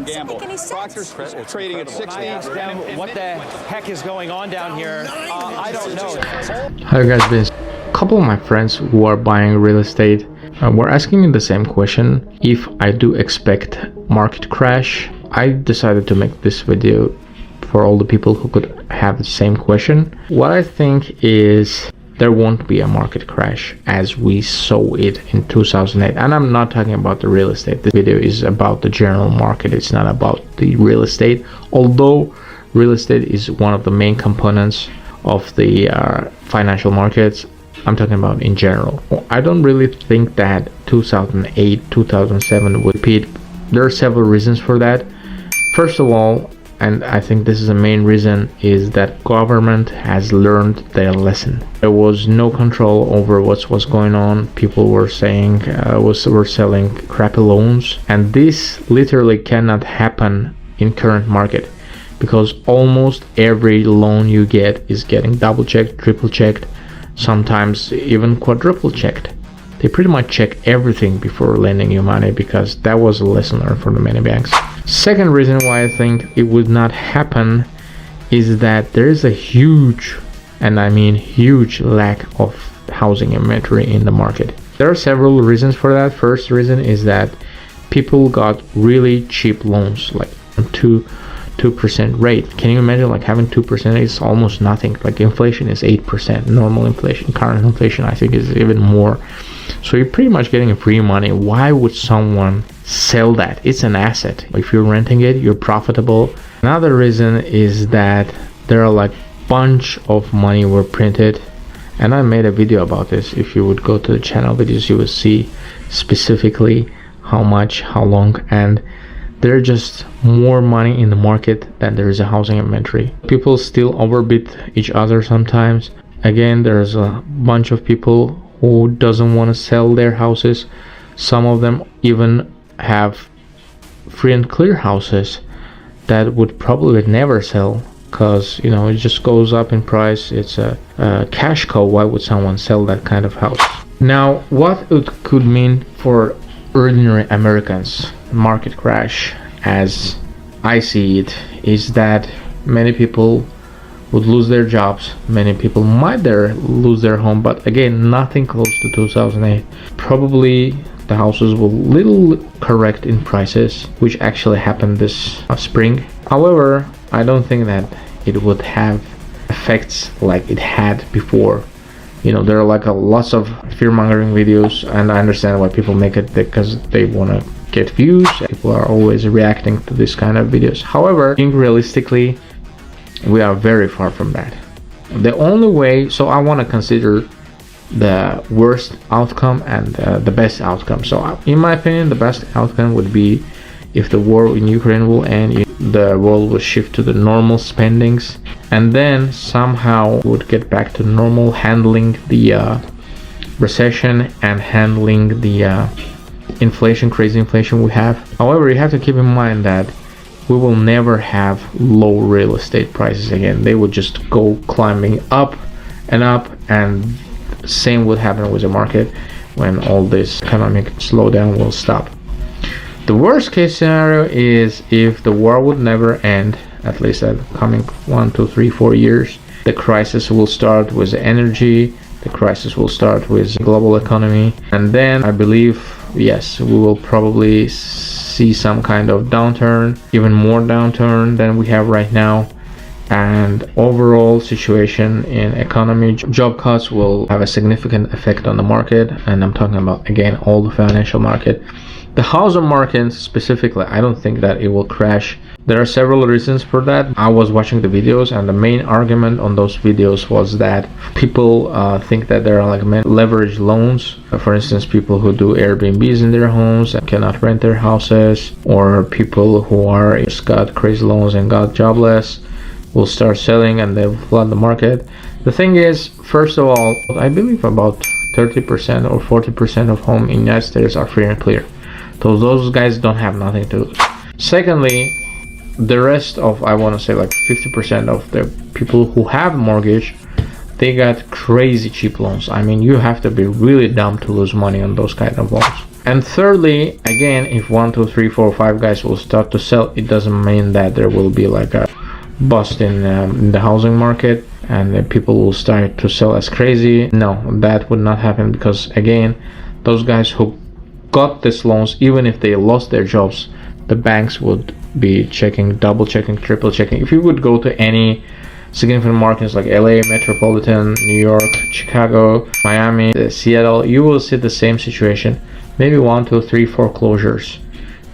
and gamble. Proctor's trading at 60. What the heck is going on down here? I don't know. Hi guys, been a couple of my friends who are buying real estate were asking me the same question. If I do expect market crash, I decided to make this video for all the people who could have the same question. What I think is there won't be a market crash as we saw it in 2008, and I'm not talking about the real estate. This video is about the general market. It's not about the real estate, although real estate is one of the main components of the financial markets. I'm talking about in general. I don't really think that 2008 2007 would repeat. There are several reasons for that. First of all, and I think this is the main reason, is that government has learned their lesson. There was no control over what was going on. People were saying were selling crappy loans, and this literally cannot happen in current market, because almost every loan you get is getting double checked, triple checked, sometimes even quadruple checked. They pretty much check everything before lending you money, because that was a lesson learned from the many banks. Second reason why I think it would not happen is that there is a huge, and I mean huge, lack of housing inventory in the market. There are several reasons for that. First reason is that people got really cheap loans, like 2% rate. Can you imagine, like, having 2% is almost nothing. Like, inflation is 8%, normal inflation. Current inflation, I think, is even more. So you're pretty much getting free money. Why would someone sell that? It's an asset. If you're renting it, you're profitable. Another reason is that there are like bunch of money were printed, and I made a video about this. If you would go to the channel videos, you will see specifically how much, how long, and there's just more money in the market than there is a housing inventory. People still overbid each other sometimes. Again, there's a bunch of people who doesn't want to sell their houses. Some of them even have free and clear houses that would probably never sell, because you know it just goes up in price. It's a cash cow. Why would someone sell that kind of house? Now, what it could mean for ordinary Americans, market crash, as I see it, is that many people would lose their jobs. Many people might lose their home, but again, nothing close to 2008. Probably the houses will little correct in prices, which actually happened this spring. However, I don't think that it would have effects like it had before. You know, there are like lots of fear-mongering videos, and I understand why people make it, because they want to get views. People are always reacting to this kind of videos. However, being realistically, we are very far from that. The only way, so I want to consider the worst outcome and the best outcome. So in my opinion, the best outcome would be if the war in Ukraine will end, the world will shift to the normal spendings, and then somehow would get back to normal handling the recession and handling the inflation, crazy inflation we have. However, you have to keep in mind that we will never have low real estate prices again. They would just go climbing up, and same would happen with the market when all this economic slowdown will stop. The worst case scenario is if the war would never end, at least at coming 1, 2, 3, 4 years. The crisis will start with energy, the crisis will start with global economy, and then I believe, yes, we will probably see some kind of downturn, even more downturn than we have right now, and overall situation in economy, job cuts will have a significant effect on the market, and I'm talking about, again, all the financial market. The housing market specifically, I don't think that it will crash. There are several reasons for that. I was watching the videos, and the main argument on those videos was that people think that there are like leverage loans. For instance, people who do Airbnbs in their homes and cannot rent their houses, or people who are just got crazy loans and got jobless will start selling and they'll flood the market. The thing is, first of all, I believe about 30% or 40% of homes in the United States are free and clear. So those guys don't have nothing to lose. Secondly, the rest of, I want to say like 50% of the people who have mortgage, they got crazy cheap loans. I mean, you have to be really dumb to lose money on those kind of loans. And thirdly, again, if 1, 2, 3, 4, 5 guys will start to sell, it doesn't mean that there will be like a bust in the housing market and people will start to sell as crazy. No, that would not happen, because again, those guys who got these loans, even if they lost their jobs, the banks would be checking, double checking, triple checking. If you would go to any significant markets like LA, Metropolitan, New York, Chicago, Miami, Seattle, you will see the same situation. Maybe 1, 2, 3 foreclosures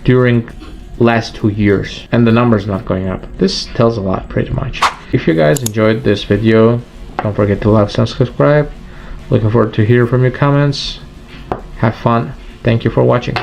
during last 2 years, and the number's not going up. This tells a lot, pretty much. If you guys enjoyed this video, don't forget to like and subscribe. Looking forward to hear from your comments. Have fun. Thank you for watching.